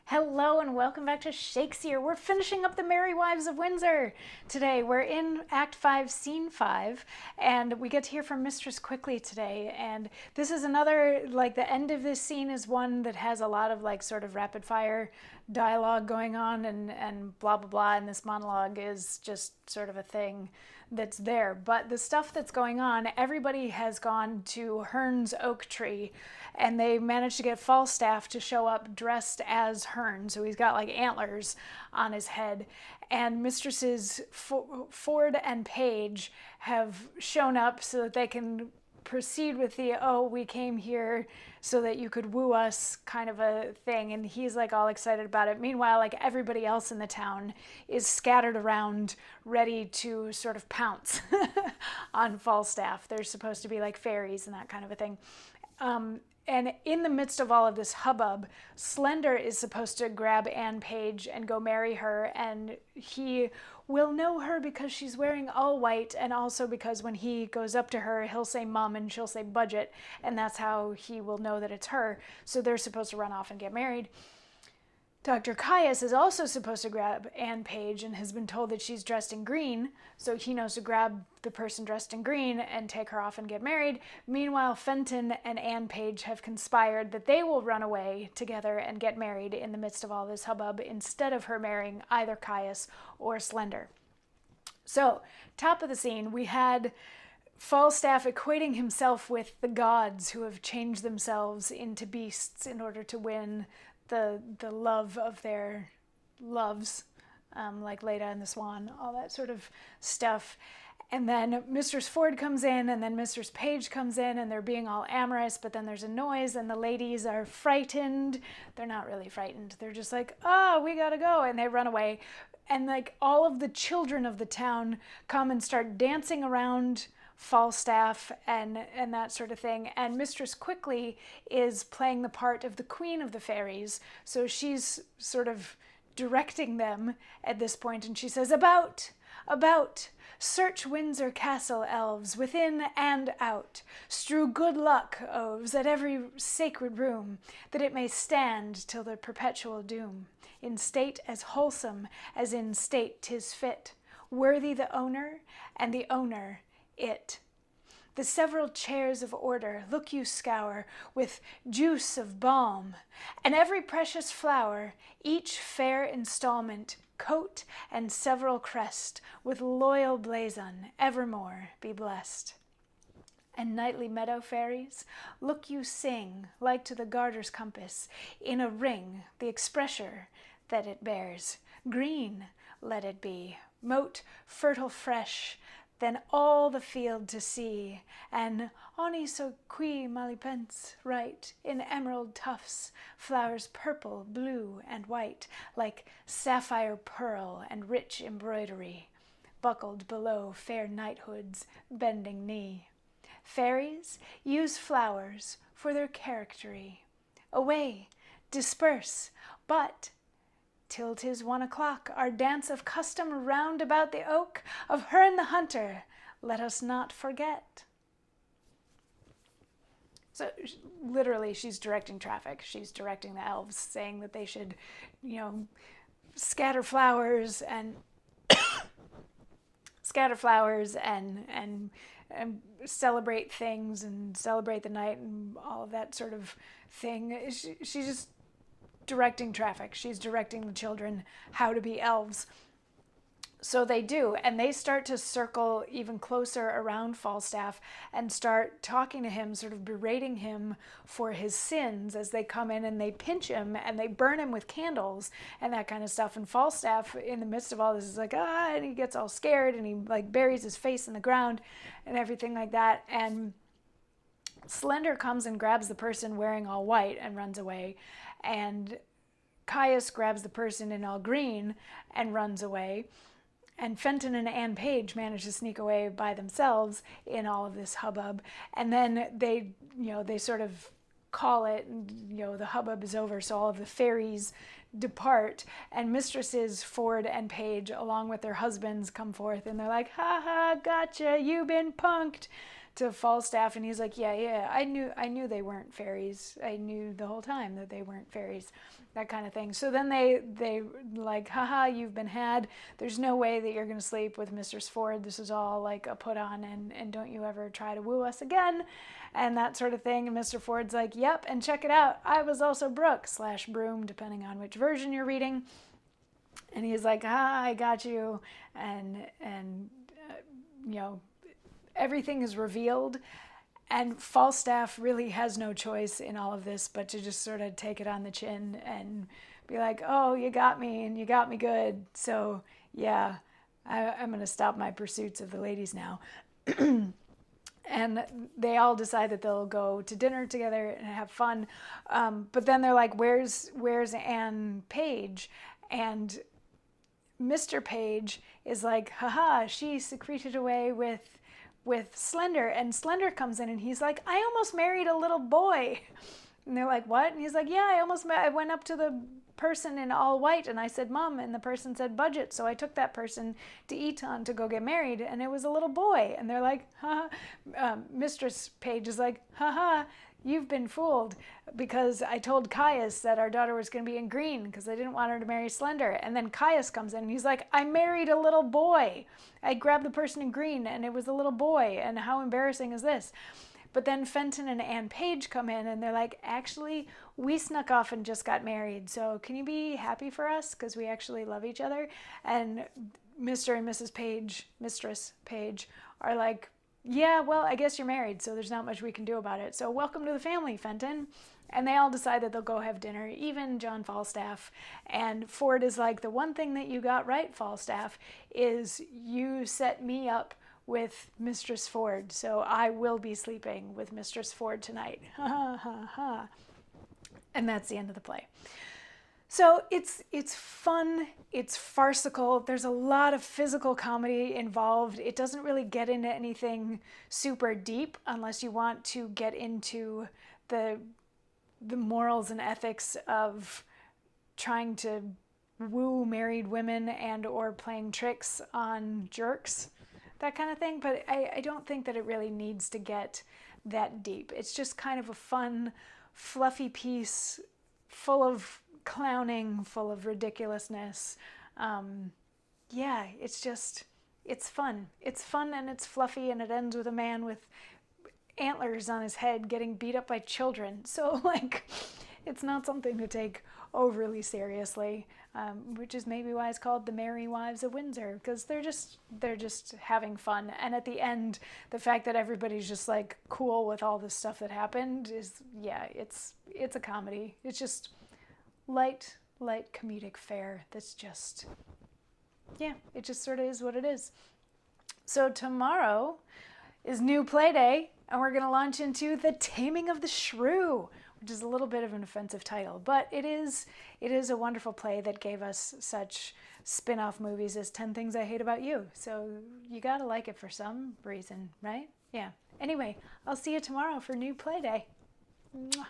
Hello and welcome back to Shakesyear. We're finishing up the Merry Wives of Windsor today. We're in Act 5, Scene 5, and we get to hear from Mistress quickly today. And this is another, the end of this scene is one that has a lot of, sort of rapid fire dialogue going on and blah, blah, blah. And this monologue is just sort of a thing that's there. But the stuff that's going on, everybody has gone to Hearn's oak tree, and they managed to get Falstaff to show up dressed as Hearn. So he's got antlers on his head. And Mistresses Ford and Page have shown up so that they can proceed with the, oh, we came here so that you could woo us kind of a thing. And he's all excited about it. Meanwhile, everybody else in the town is scattered around ready to sort of pounce on Falstaff. They're supposed to be like fairies and that kind of a thing. And in the midst of all of this hubbub, Slender is supposed to grab Anne Page and go marry her, and he will know her because she's wearing all white, and also because when he goes up to her, he'll say mum and she'll say budget, and that's how he will know that it's her. So they're supposed to run off and get married. Dr. Caius is also supposed to grab Anne Page and has been told that she's dressed in green, so he knows to grab the person dressed in green and take her off and get married. Meanwhile, Fenton and Anne Page have conspired that they will run away together and get married in the midst of all this hubbub instead of her marrying either Caius or Slender. So, top of the scene, we had Falstaff equating himself with the gods who have changed themselves into beasts in order to win the love of their loves, like Leda and the Swan, all that sort of stuff. And then Mistress Ford comes in, and then Mistress Page comes in, and they're being all amorous, but then there's a noise, and the ladies are frightened. They're not really frightened. They're just like, oh, we gotta go, and they run away. And all of the children of the town come and start dancing around Falstaff and that sort of thing. And Mistress Quickly is playing the part of the Queen of the Fairies. So she's sort of directing them at this point, and she says, about, search Windsor Castle, elves, within and out. Strew good luck, oves, at every sacred room, that it may stand till the perpetual doom. In state as wholesome as in state 'tis fit, worthy the owner, and the owner it. The several chairs of order look you scour with juice of balm, and every precious flower, each fair installment, coat and several crest, with loyal blazon, evermore be blessed. And nightly meadow fairies, look you sing, like to the garter's compass, in a ring, the expressure that it bears. Green let it be, moat fertile fresh, then all the field to see, and ony so qui malipence, right, in emerald tufts, flowers purple, blue, and white, like sapphire pearl and rich embroidery, buckled below fair knighthood's bending knee. Fairies use flowers for their charactery. Away, disperse, but till 'tis 1 o'clock, our dance of custom round about the oak of Hearn the Hunter, let us not forget. So literally, she's directing traffic. She's directing the elves, saying that they should, scatter flowers and celebrate things and celebrate the night and all of that sort of thing. She's just directing traffic. She's directing the children how to be elves. So they do, and they start to circle even closer around Falstaff and start talking to him, sort of berating him for his sins as they come in, and they pinch him and they burn him with candles and that kind of stuff. And Falstaff, in the midst of all this, is like, and he gets all scared and he buries his face in the ground and everything like that. And Slender comes and grabs the person wearing all white and runs away, and Caius grabs the person in all green and runs away, and Fenton and Anne Page manage to sneak away by themselves in all of this hubbub. And then they sort of call it, and the hubbub is over, so all of the fairies depart, and Mistresses Ford and Page, along with their husbands, come forth, and they're like, ha ha, gotcha, you've been punked. to Falstaff, and he's like, yeah, I knew they weren't fairies. I knew the whole time that they weren't fairies, that kind of thing. So then they like, haha, you've been had. There's no way that you're gonna sleep with Mistress Ford. This is all like a put on, and don't you ever try to woo us again, and that sort of thing. And Mr. Ford's like, yep, and check it out, I was also Brooke / Broom, depending on which version you're reading. And he's like, I got you, and you know, everything is revealed, and Falstaff really has no choice in all of this but to just sort of take it on the chin and be like, oh, you got me, and you got me good, so yeah, I'm going to stop my pursuits of the ladies now. And they all decide that they'll go to dinner together and have fun, but then they're like, where's Anne Page? And Mr. Page is like, haha, she secreted away with Slender. And Slender comes in and he's like, I almost married a little boy. And they're like, what? And he's like, yeah, I went up to the person in all white and I said, Mom, and the person said budget. So I took that person to Eton to go get married, and it was a little boy. And they're like, haha. Mistress Page is like, haha, you've been fooled, because I told Caius that our daughter was going to be in green because I didn't want her to marry Slender. And then Caius comes in and he's like, I married a little boy. I grabbed the person in green and it was a little boy, and how embarrassing is this? But then Fenton and Anne Page come in and they're like, actually, we snuck off and just got married, so can you be happy for us because we actually love each other? And Mr. and Mrs. Page, Mistress Page, are like, yeah, well, I guess you're married, so there's not much we can do about it. So welcome to the family, Fenton. And they all decide that they'll go have dinner, even John Falstaff. And Ford is like, the one thing that you got right, Falstaff, is you set me up with Mistress Ford, so I will be sleeping with Mistress Ford tonight. Ha ha ha ha. And that's the end of the play. So it's fun, it's farcical, there's a lot of physical comedy involved. It doesn't really get into anything super deep unless you want to get into the morals and ethics of trying to woo married women and or playing tricks on jerks, that kind of thing. But I don't think that it really needs to get that deep. It's just kind of a fun, fluffy piece full of clowning, full of ridiculousness. Yeah, it's fun. It's fun and it's fluffy, and it ends with a man with antlers on his head getting beat up by children. So like, it's not something to take overly seriously, which is maybe why it's called The Merry Wives of Windsor, because they're just having fun. And at the end, the fact that everybody's just like cool with all this stuff that happened is, yeah, it's a comedy. It's just light comedic fare that's just, yeah, it just sort of is what it is. So tomorrow is new play day, and we're going to launch into The Taming of the Shrew, which is a little bit of an offensive title, but it is a wonderful play that gave us such spin-off movies as 10 Things I Hate About You. So you got to like it for some reason, right? Yeah. Anyway, I'll see you tomorrow for new play day. Mwah.